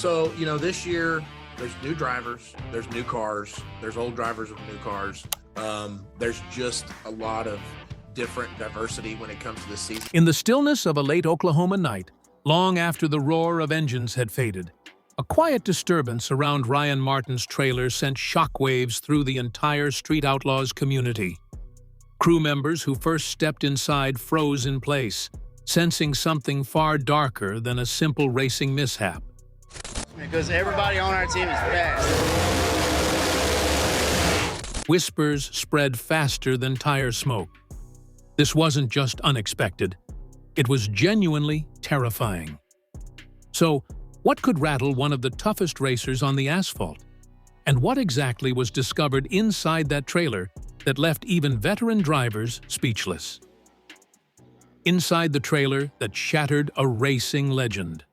So, this year there's new drivers, there's new cars, there's old drivers with new cars. There's just a lot of different diversity when it comes to the season. In the stillness of a late Oklahoma night, long after the roar of engines had faded, a quiet disturbance around Ryan Martin's trailer sent shockwaves through the entire Street Outlaws community. Crew members who first stepped inside froze in place, sensing something far darker than a simple racing mishap. Because everybody on our team is fast. Whispers spread faster than tire smoke. This wasn't just unexpected. It was genuinely terrifying. So, what could rattle one of the toughest racers on the asphalt? And what exactly was discovered inside that trailer that left even veteran drivers speechless? Inside the trailer that shattered a racing legend.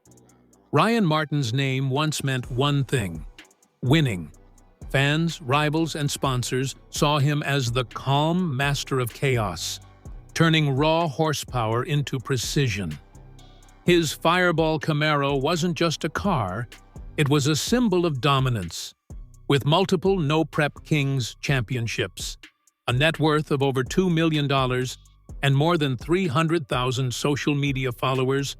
Ryan Martin's name once meant one thing: winning. Fans, rivals, and sponsors saw him as the calm master of chaos, turning raw horsepower into precision. His Fireball Camaro wasn't just a car, it was a symbol of dominance. With multiple No Prep Kings championships, a net worth of over $2 million, and more than 300,000 social media followers,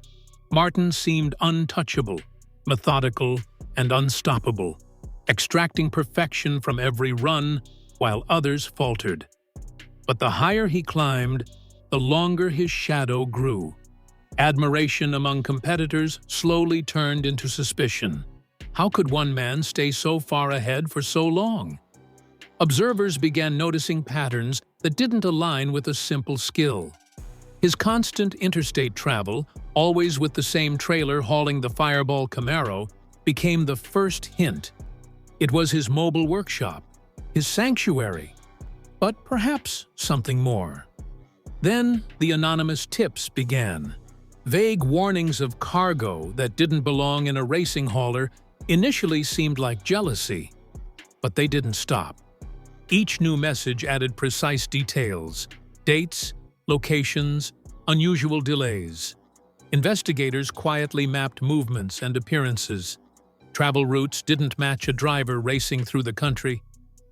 Martin seemed untouchable, methodical, and unstoppable, extracting perfection from every run while others faltered. But the higher he climbed, the longer his shadow grew. Admiration among competitors slowly turned into suspicion. How could one man stay so far ahead for so long? Observers began noticing patterns that didn't align with a simple skill. His constant interstate travel, always with the same trailer hauling the Fireball Camaro, became the first hint. It was his mobile workshop, his sanctuary, but perhaps something more. Then the anonymous tips began. Vague warnings of cargo that didn't belong in a racing hauler initially seemed like jealousy, but they didn't stop. Each new message added precise details: dates, locations, unusual delays. Investigators quietly mapped movements and appearances. Travel routes didn't match a driver racing through the country.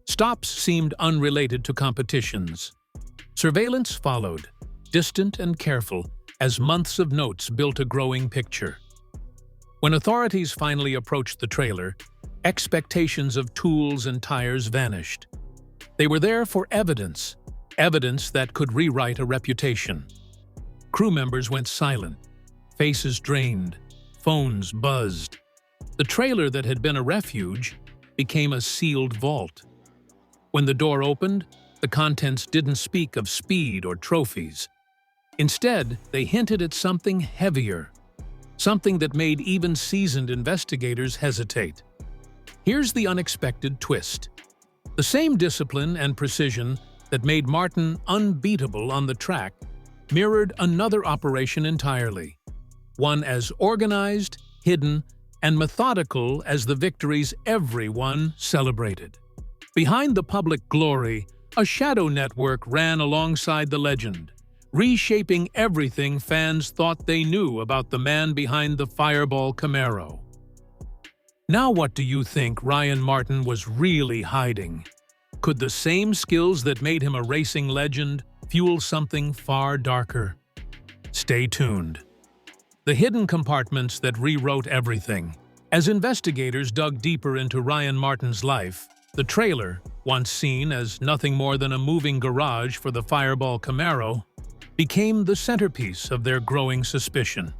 Stops seemed unrelated to competitions. Surveillance followed, distant and careful, as months of notes built a growing picture. When authorities finally approached the trailer, expectations of tools and tires vanished. They were there for evidence that could rewrite a reputation. Crew members went silent, faces drained, phones buzzed. The trailer that had been a refuge became a sealed vault. When the door opened, the contents didn't speak of speed or trophies. Instead, they hinted at something heavier, something that made even seasoned investigators hesitate. Here's the unexpected twist. The same discipline and precision that made Martin unbeatable on the track mirrored another operation entirely, one as organized, hidden, and methodical as the victories everyone celebrated. Behind the public glory, a shadow network ran alongside the legend, reshaping everything fans thought they knew about the man behind the Fireball Camaro. Now what do you think Ryan Martin was really hiding? Could the same skills that made him a racing legend fuel something far darker? Stay tuned. The hidden compartments that rewrote everything. As investigators dug deeper into Ryan Martin's life, the trailer, once seen as nothing more than a moving garage for the Fireball Camaro, became the centerpiece of their growing suspicion.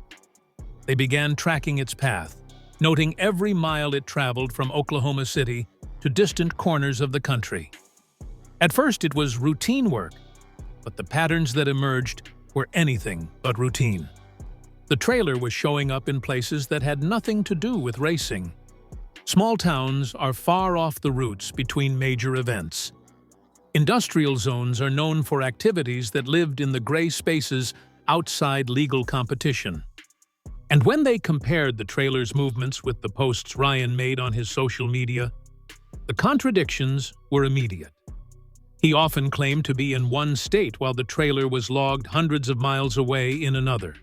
They began tracking its path, noting every mile it traveled from Oklahoma City to distant corners of the country. At first it was routine work, but the patterns that emerged were anything but routine. The trailer was showing up in places that had nothing to do with racing. Small towns are far off the routes between major events. Industrial zones are known for activities that lived in the gray spaces outside legal competition. And when they compared the trailer's movements with the posts Ryan made on his social media, the contradictions were immediate. He often claimed to be in one state while the trailer was logged hundreds of miles away in another.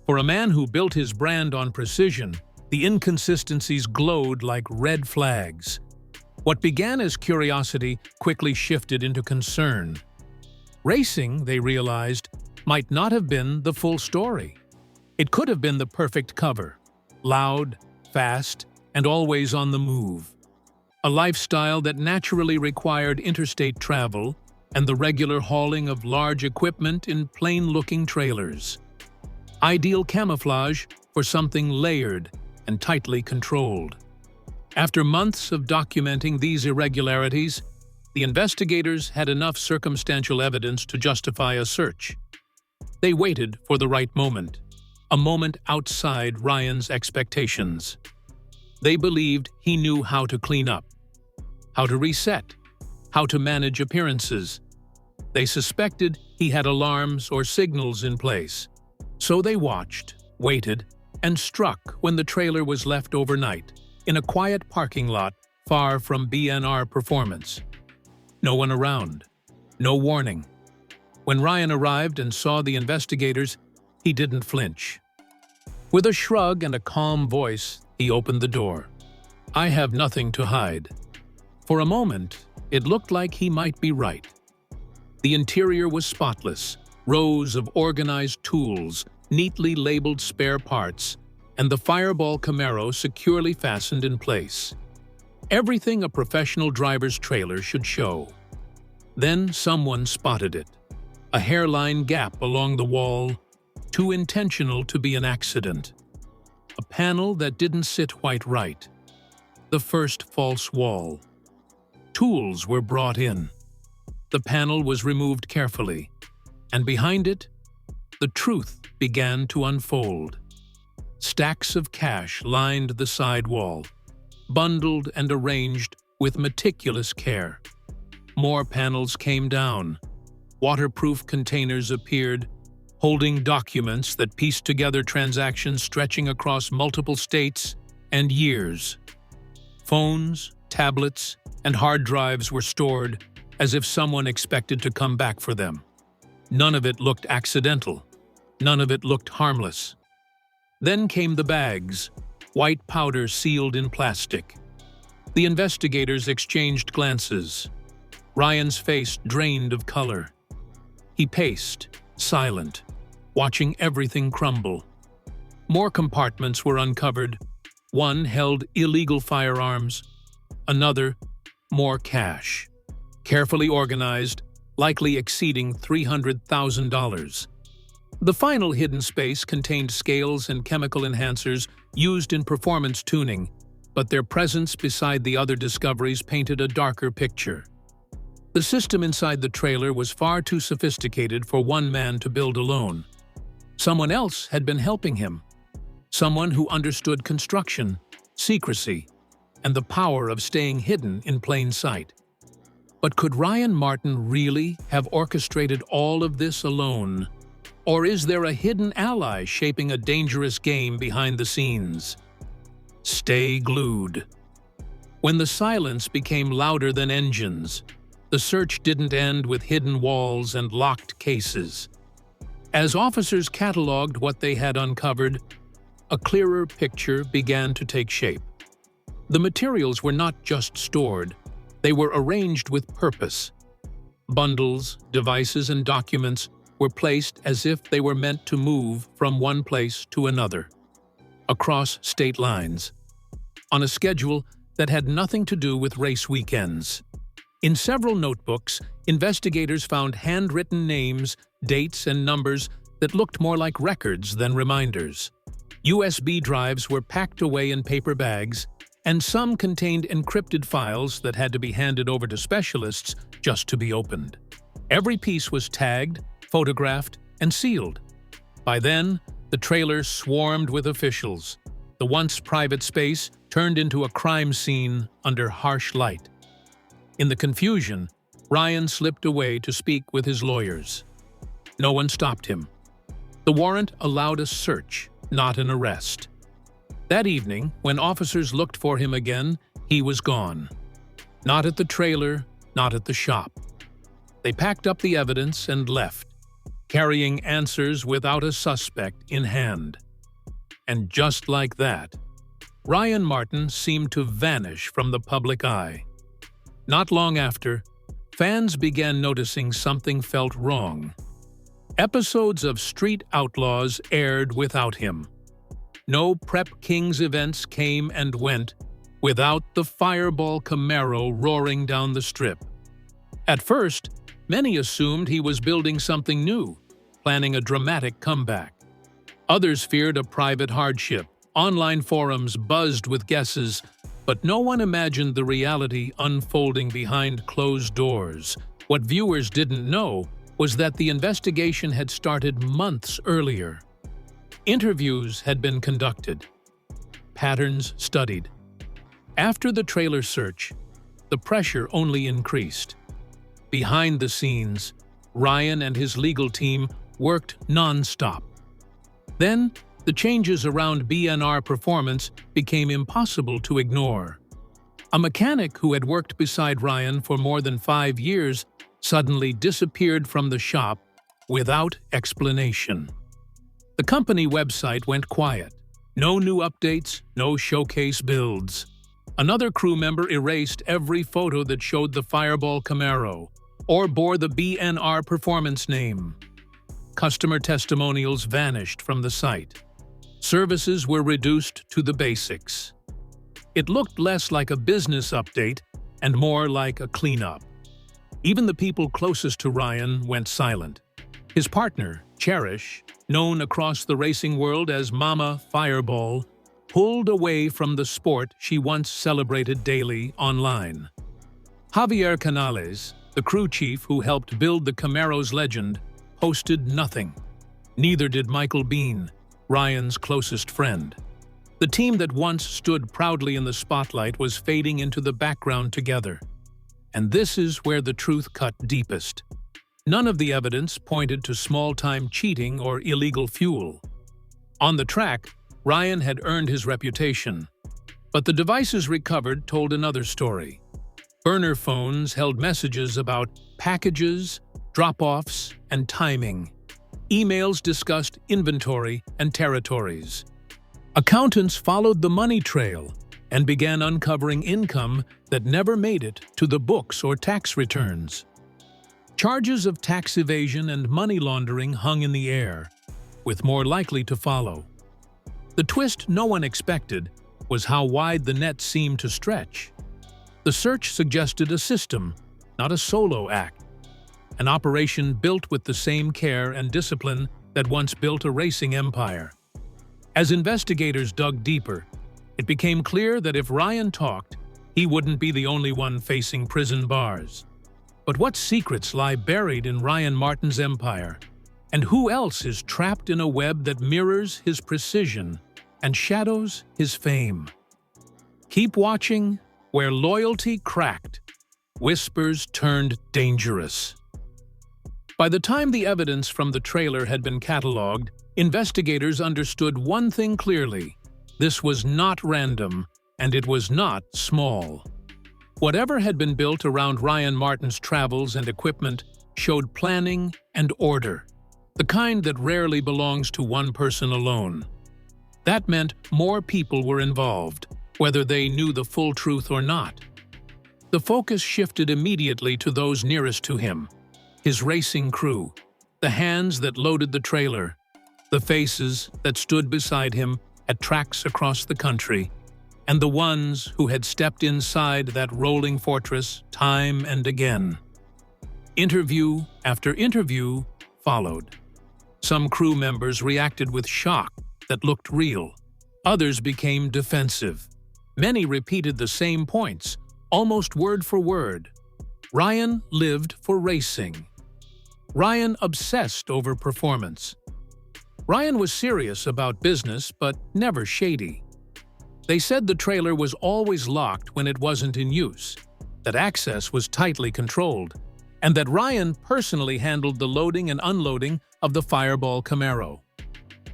For a man who built his brand on precision, The inconsistencies glowed like red flags. What began as curiosity quickly shifted into concern. Racing, they realized, might not have been the full story. It could have been the perfect cover, loud, fast, and always on the move. A lifestyle that naturally required interstate travel and the regular hauling of large equipment in plain-looking trailers. Ideal camouflage for something layered and tightly controlled. After months of documenting these irregularities, the investigators had enough circumstantial evidence to justify a search. They waited for the right moment, a moment outside Ryan's expectations. They believed he knew how to clean up, how to reset, how to manage appearances. They suspected he had alarms or signals in place. So they watched, waited, and struck when the trailer was left overnight, in a quiet parking lot far from BNR Performance. No one around. No warning. When Ryan arrived and saw the investigators, he didn't flinch. With a shrug and a calm voice, he opened the door. "I have nothing to hide." For a moment, it looked like he might be right. The interior was spotless, rows of organized tools, neatly labeled spare parts, and the Fireball Camaro securely fastened in place. Everything a professional driver's trailer should show. Then someone spotted it. A hairline gap along the wall, too intentional to be an accident. A panel that didn't sit quite right. The first false wall. Tools were brought in. The panel was removed carefully, and behind it, the truth began to unfold. Stacks of cash lined the side wall, bundled and arranged with meticulous care. More panels came down. Waterproof containers appeared, holding documents that pieced together transactions stretching across multiple states and years. Phones, tablets, and hard drives were stored as if someone expected to come back for them. None of it looked accidental. None of it looked harmless. Then came the bags, white powder sealed in plastic. The investigators exchanged glances. Ryan's face drained of color. He paced, silent, watching everything crumble. More compartments were uncovered. One held illegal firearms, another, more cash. Carefully organized, likely exceeding $300,000. The final hidden space contained scales and chemical enhancers used in performance tuning, but their presence beside the other discoveries painted a darker picture. The system inside the trailer was far too sophisticated for one man to build alone. Someone else had been helping him. Someone who understood construction, secrecy, and the power of staying hidden in plain sight. But could Ryan Martin really have orchestrated all of this alone? Or is there a hidden ally shaping a dangerous game behind the scenes? Stay glued. When the silence became louder than engines, the search didn't end with hidden walls and locked cases. As officers cataloged what they had uncovered, a clearer picture began to take shape. The materials were not just stored, they were arranged with purpose. Bundles, devices, and documents were placed as if they were meant to move from one place to another, across state lines, on a schedule that had nothing to do with race weekends. In several notebooks, investigators found handwritten names, dates, and numbers that looked more like records than reminders. USB drives were packed away in paper bags, and some contained encrypted files that had to be handed over to specialists just to be opened. Every piece was tagged, photographed, and sealed. By then, the trailer swarmed with officials. The once private space turned into a crime scene under harsh light. In the confusion, Ryan slipped away to speak with his lawyers. No one stopped him. The warrant allowed a search, not an arrest. That evening, when officers looked for him again, he was gone. Not at the trailer, not at the shop. They packed up the evidence and left, carrying answers without a suspect in hand. And just like that, Ryan Martin seemed to vanish from the public eye. Not long after, fans began noticing something felt wrong. Episodes of Street Outlaws aired without him. No Prep Kings events came and went without the Fireball Camaro roaring down the strip. At first, many assumed he was building something new, planning a dramatic comeback. Others feared a private hardship. Online forums buzzed with guesses, but no one imagined the reality unfolding behind closed doors. What viewers didn't know was that the investigation had started months earlier. Interviews had been conducted, patterns studied. After the trailer search, the pressure only increased. Behind the scenes, Ryan and his legal team worked non-stop. Then, the changes around BNR performance became impossible to ignore. A mechanic who had worked beside Ryan for more than 5 years suddenly disappeared from the shop without explanation. The company website went quiet. No new updates, no showcase builds. Another crew member erased every photo that showed the Fireball Camaro or bore the BNR performance name. Customer testimonials vanished from the site. Services were reduced to the basics. It looked less like a business update and more like a cleanup. Even the people closest to Ryan went silent. His partner, Cherish, known across the racing world as Mama Fireball, pulled away from the sport she once celebrated daily online. Javier Canales, the crew chief who helped build the Camaro's legend, posted nothing. Neither did Michael Bean, Ryan's closest friend. The team that once stood proudly in the spotlight was fading into the background together. And this is where the truth cut deepest. None of the evidence pointed to small-time cheating or illegal fuel. On the track, Ryan had earned his reputation. But the devices recovered told another story. Burner phones held messages about packages, drop-offs, and timing. Emails discussed inventory and territories. Accountants followed the money trail and began uncovering income that never made it to the books or tax returns. Charges of tax evasion and money laundering hung in the air, with more likely to follow. The twist no one expected was how wide the net seemed to stretch. The search suggested a system, not a solo act, an operation built with the same care and discipline that once built a racing empire. As investigators dug deeper, it became clear that if Ryan talked, he wouldn't be the only one facing prison bars. But what secrets lie buried in Ryan Martin's empire? And who else is trapped in a web that mirrors his precision and shadows his fame? Keep watching where loyalty cracked, whispers turned dangerous. By the time the evidence from the trailer had been catalogued, investigators understood one thing clearly: this was not random, and it was not small. Whatever had been built around Ryan Martin's travels and equipment showed planning and order, the kind that rarely belongs to one person alone. That meant more people were involved, whether they knew the full truth or not. The focus shifted immediately to those nearest to him: his racing crew, the hands that loaded the trailer, the faces that stood beside him at tracks across the country, and the ones who had stepped inside that rolling fortress time and again. Interview after interview followed. Some crew members reacted with shock that looked real. Others became defensive. Many repeated the same points, almost word for word. Ryan lived for racing. Ryan obsessed over performance. Ryan was serious about business, but never shady. They said the trailer was always locked when it wasn't in use, that access was tightly controlled, and that Ryan personally handled the loading and unloading of the Fireball Camaro.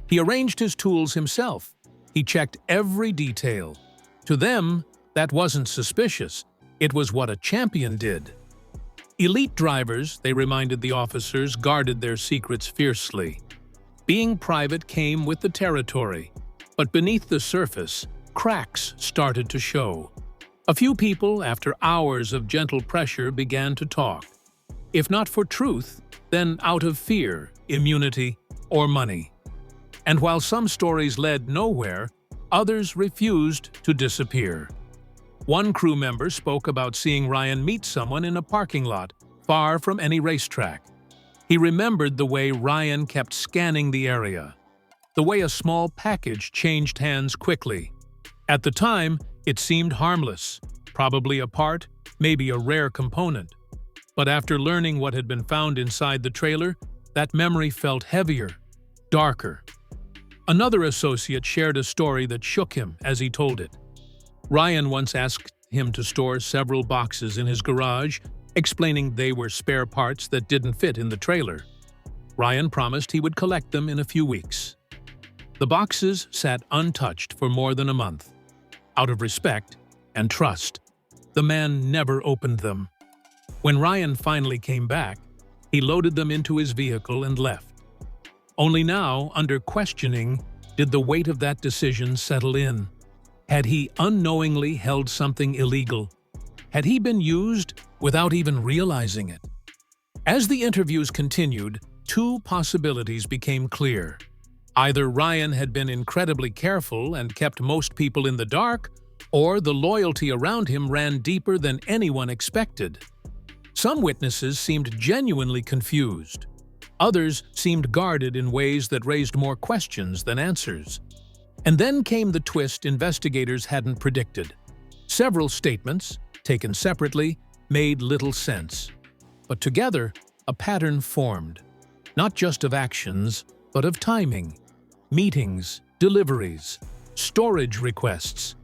He arranged his tools himself. He checked every detail. To them, that wasn't suspicious. It was what a champion did. Elite drivers, they reminded the officers, guarded their secrets fiercely. Being private came with the territory, but beneath the surface, cracks started to show. A few people, after hours of gentle pressure, began to talk. If not for truth, then out of fear, immunity, or money. And while some stories led nowhere, others refused to disappear. One crew member spoke about seeing Ryan meet someone in a parking lot, far from any racetrack. He remembered the way Ryan kept scanning the area, the way a small package changed hands quickly. At the time, it seemed harmless, probably a part, maybe a rare component. But after learning what had been found inside the trailer, that memory felt heavier, darker. Another associate shared a story that shook him as he told it. Ryan once asked him to store several boxes in his garage, explaining they were spare parts that didn't fit in the trailer. Ryan promised he would collect them in a few weeks. The boxes sat untouched for more than a month. Out of respect and trust, the man never opened them. When Ryan finally came back, he loaded them into his vehicle and left. Only now, under questioning, did the weight of that decision settle in. Had he unknowingly held something illegal? Had he been used without even realizing it? As the interviews continued, two possibilities became clear. Either Ryan had been incredibly careful and kept most people in the dark, or the loyalty around him ran deeper than anyone expected. Some witnesses seemed genuinely confused. Others seemed guarded in ways that raised more questions than answers. And then came the twist investigators hadn't predicted. Several statements, taken separately, made little sense. But together, a pattern formed, not just of actions, but of timing, meetings, deliveries, storage requests,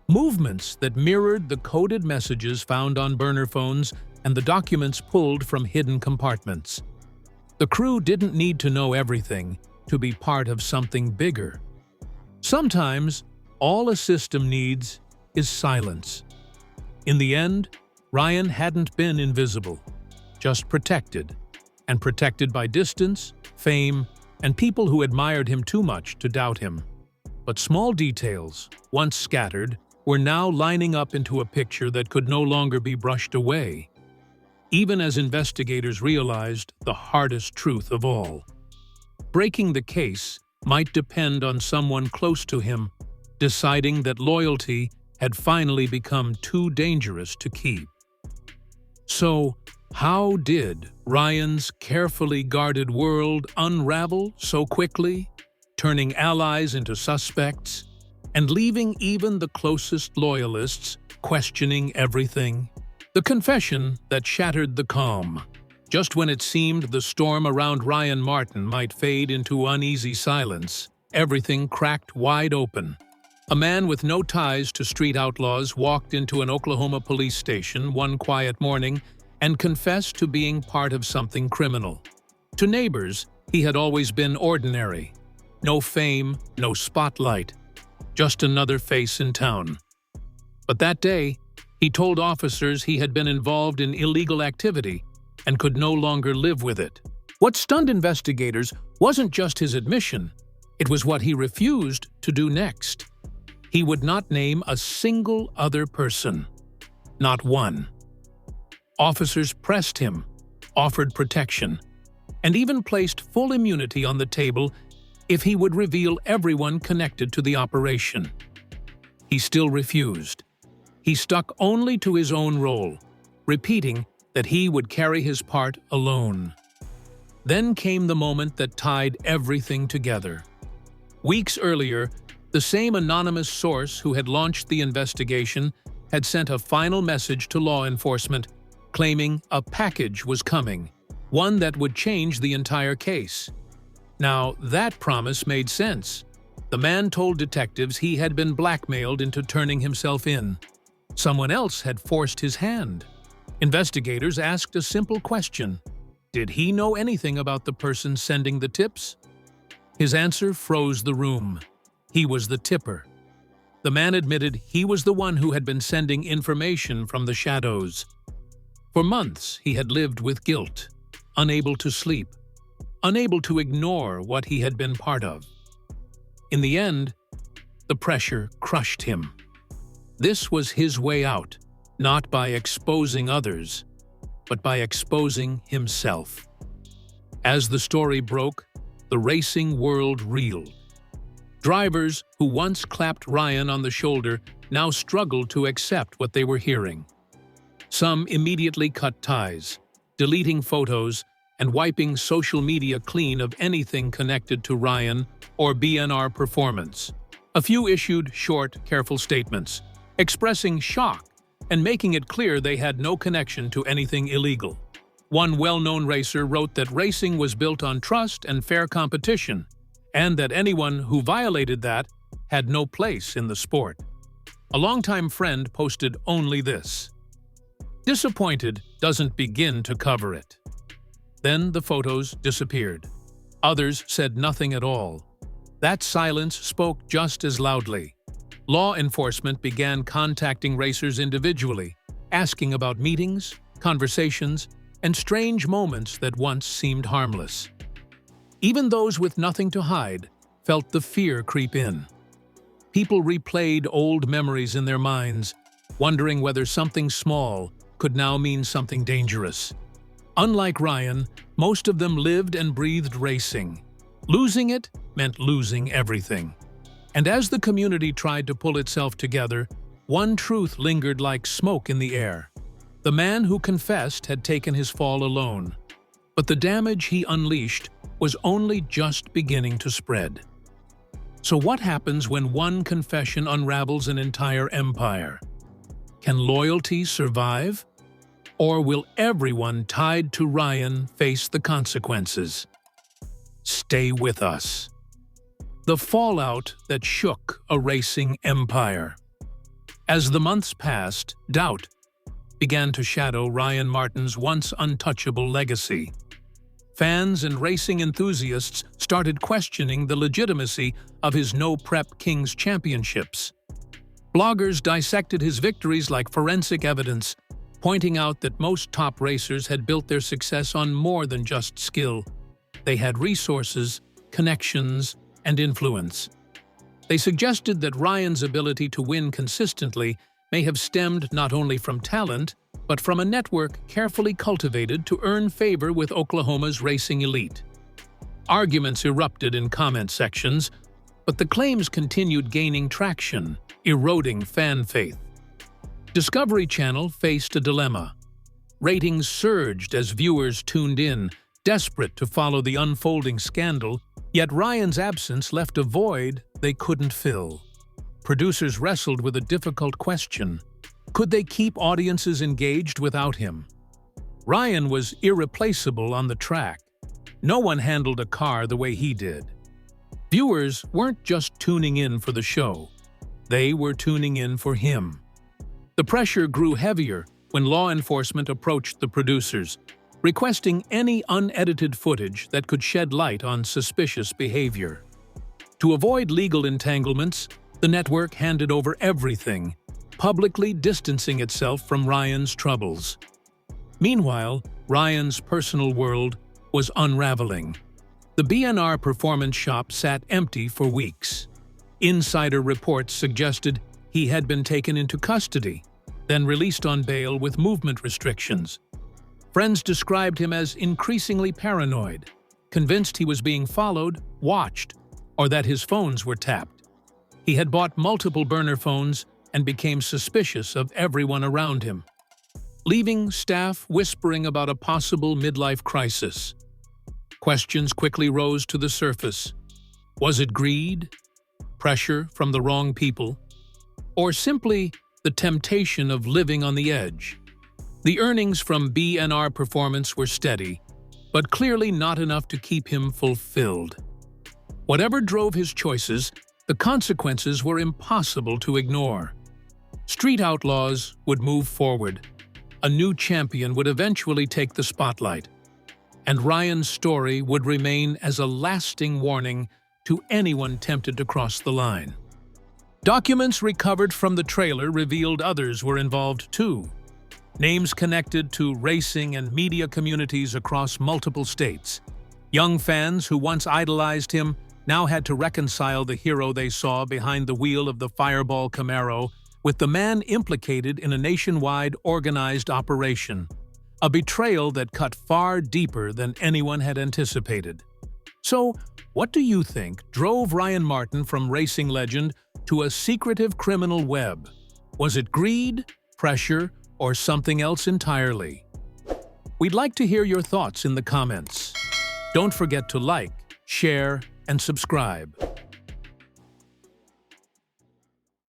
movements that mirrored the coded messages found on burner phones and the documents pulled from hidden compartments. The crew didn't need to know everything to be part of something bigger. Sometimes, all a system needs is silence. In the end, Ryan hadn't been invisible, just protected, and protected by distance, fame, and people who admired him too much to doubt him. But small details, once scattered, were now lining up into a picture that could no longer be brushed away. Even as investigators realized the hardest truth of all. Breaking the case might depend on someone close to him deciding that loyalty had finally become too dangerous to keep. So, how did Ryan's carefully guarded world unravel so quickly, turning allies into suspects and leaving even the closest loyalists questioning everything? The confession that shattered the calm. Just when it seemed the storm around Ryan Martin might fade into uneasy silence, everything cracked wide open. A man with no ties to Street Outlaws walked into an Oklahoma police station one quiet morning and confessed to being part of something criminal. To neighbors, he had always been ordinary. No fame, no spotlight, just another face in town. But that day, he told officers he had been involved in illegal activity and could no longer live with it. What stunned investigators wasn't just his admission, it was what he refused to do next. He would not name a single other person. Not one. Officers pressed him, offered protection, and even placed full immunity on the table if he would reveal everyone connected to the operation. He still refused. He stuck only to his own role, repeating that he would carry his part alone. Then came the moment that tied everything together. Weeks earlier, the same anonymous source who had launched the investigation had sent a final message to law enforcement, claiming a package was coming, one that would change the entire case. Now, that promise made sense. The man told detectives he had been blackmailed into turning himself in. Someone else had forced his hand. Investigators asked a simple question. Did he know anything about the person sending the tips? His answer froze the room. He was the tipper. The man admitted he was the one who had been sending information from the shadows. For months, he had lived with guilt, unable to sleep, unable to ignore what he had been part of. In the end, the pressure crushed him. This was his way out, not by exposing others, but by exposing himself. As the story broke, the racing world reeled. Drivers who once clapped Ryan on the shoulder now struggled to accept what they were hearing. Some immediately cut ties, deleting photos and wiping social media clean of anything connected to Ryan or BNR performance. A few issued short, careful statements, expressing shock and making it clear they had no connection to anything illegal. One well-known racer wrote that racing was built on trust and fair competition, and that anyone who violated that had no place in the sport. A longtime friend posted only this: "Disappointed doesn't begin to cover it." Then the photos disappeared. Others said nothing at all. That silence spoke just as loudly. Law enforcement began contacting racers individually, asking about meetings, conversations, and strange moments that once seemed harmless. Even those with nothing to hide felt the fear creep in. People replayed old memories in their minds, wondering whether something small could now mean something dangerous. Unlike Ryan, most of them lived and breathed racing. Losing it meant losing everything. And as the community tried to pull itself together, one truth lingered like smoke in the air. The man who confessed had taken his fall alone, but the damage he unleashed was only just beginning to spread. So what happens when one confession unravels an entire empire? Can loyalty survive? Or will everyone tied to Ryan face the consequences? Stay with us. The fallout that shook a racing empire. As the months passed, doubt began to shadow Ryan Martin's once untouchable legacy. Fans and racing enthusiasts started questioning the legitimacy of his no-prep Kings championships. Bloggers dissected his victories like forensic evidence, pointing out that most top racers had built their success on more than just skill. They had resources, connections, and influence. They suggested that Ryan's ability to win consistently may have stemmed not only from talent, but from a network carefully cultivated to earn favor with Oklahoma's racing elite. Arguments erupted in comment sections, but the claims continued gaining traction, eroding fan faith. Discovery Channel faced a dilemma. Ratings surged as viewers tuned in, desperate to follow the unfolding scandal, yet Ryan's absence left a void they couldn't fill. Producers wrestled with a difficult question. Could they keep audiences engaged without him? Ryan was irreplaceable on the track. No one handled a car the way he did. Viewers weren't just tuning in for the show. They were tuning in for him. The pressure grew heavier when law enforcement approached the producers, requesting any unedited footage that could shed light on suspicious behavior. To avoid legal entanglements, the network handed over everything, publicly distancing itself from Ryan's troubles. Meanwhile, Ryan's personal world was unraveling. The BNR performance shop sat empty for weeks. Insider reports suggested he had been taken into custody, then released on bail with movement restrictions. Friends described him as increasingly paranoid, convinced he was being followed, watched, or that his phones were tapped. He had bought multiple burner phones and became suspicious of everyone around him, leaving staff whispering about a possible midlife crisis. Questions quickly rose to the surface. Was it greed, pressure from the wrong people, or simply the temptation of living on the edge? The earnings from BNR performance were steady, but clearly not enough to keep him fulfilled. Whatever drove his choices, the consequences were impossible to ignore. Street Outlaws would move forward. A new champion would eventually take the spotlight, and Ryan's story would remain as a lasting warning to anyone tempted to cross the line. Documents recovered from the trailer revealed others were involved too. Names connected to racing and media communities across multiple states. Young fans who once idolized him now had to reconcile the hero they saw behind the wheel of the Fireball Camaro with the man implicated in a nationwide organized operation, a betrayal that cut far deeper than anyone had anticipated. So, what do you think drove Ryan Martin from racing legend to a secretive criminal web? Was it greed, pressure, or something else entirely? We'd like to hear your thoughts in the comments. Don't forget to like, share, and subscribe.